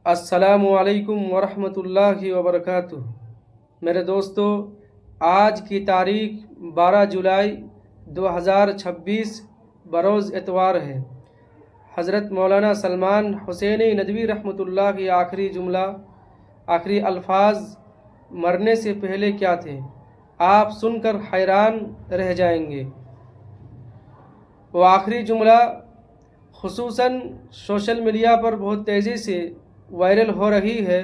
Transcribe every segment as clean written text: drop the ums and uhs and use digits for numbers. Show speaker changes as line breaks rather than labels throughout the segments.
السلام علیکم ورحمۃ اللہ وبرکاتہ۔ میرے دوستو، آج کی تاریخ 12 جولائی 2026 بروز اتوار ہے۔ حضرت مولانا سلمان حسینی ندوی رحمۃ اللہ کی آخری الفاظ مرنے سے پہلے کیا تھے، آپ سن کر حیران رہ جائیں گے۔ وہ آخری جملہ خصوصاً سوشل میڈیا پر بہت تیزی سے وائرل ہو رہی ہے،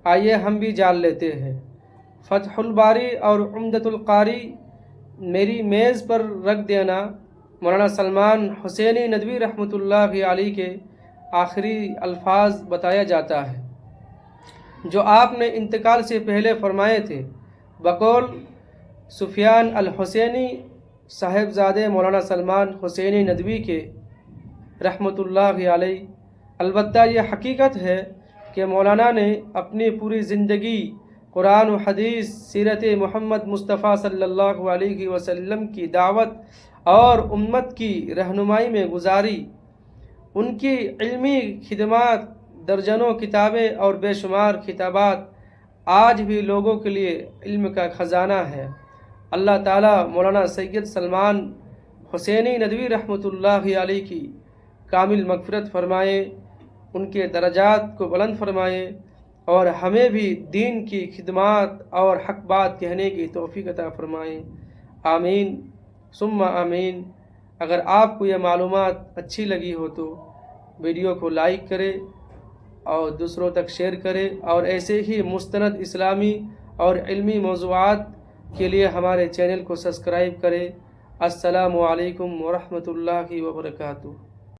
آئیے ہم بھی جان لیتے ہیں۔ فتح الباری اور عمدۃ القاری میری میز پر رکھ دینا مولانا سلمان حسینی ندوی رحمۃ اللہ علیہ کے آخری الفاظ بتایا جاتا ہے، جو آپ نے انتقال سے پہلے فرمائے تھے، بقول سفیان الحسینی صاحبزادے مولانا سلمان حسینی ندوی کے رحمۃ اللہ علیہ۔ البتہ یہ حقیقت ہے کہ مولانا نے اپنی پوری زندگی قرآن و حدیث، سیرت محمد مصطفیٰ صلی اللہ علیہ وسلم کی دعوت اور امت کی رہنمائی میں گزاری۔ ان کی علمی خدمات، درجنوں کتابیں اور بے شمار خطابات آج بھی لوگوں کے لیے علم کا خزانہ ہے۔ اللہ تعالیٰ مولانا سید سلمان حسینی ندوی رحمۃ اللہ علیہ کی کامل مغفرت فرمائے، ان کے درجات کو بلند فرمائے اور ہمیں بھی دین کی خدمات اور حق بات کہنے کی توفیق عطا فرمائے، آمین ثم آمین۔ اگر آپ کو یہ معلومات اچھی لگی ہو تو ویڈیو کو لائک کرے اور دوسروں تک شیئر کرے، اور ایسے ہی مستند اسلامی اور علمی موضوعات کے لیے ہمارے چینل کو سبسکرائب کرے۔ السلام علیکم ورحمۃ اللہ وبرکاتہ۔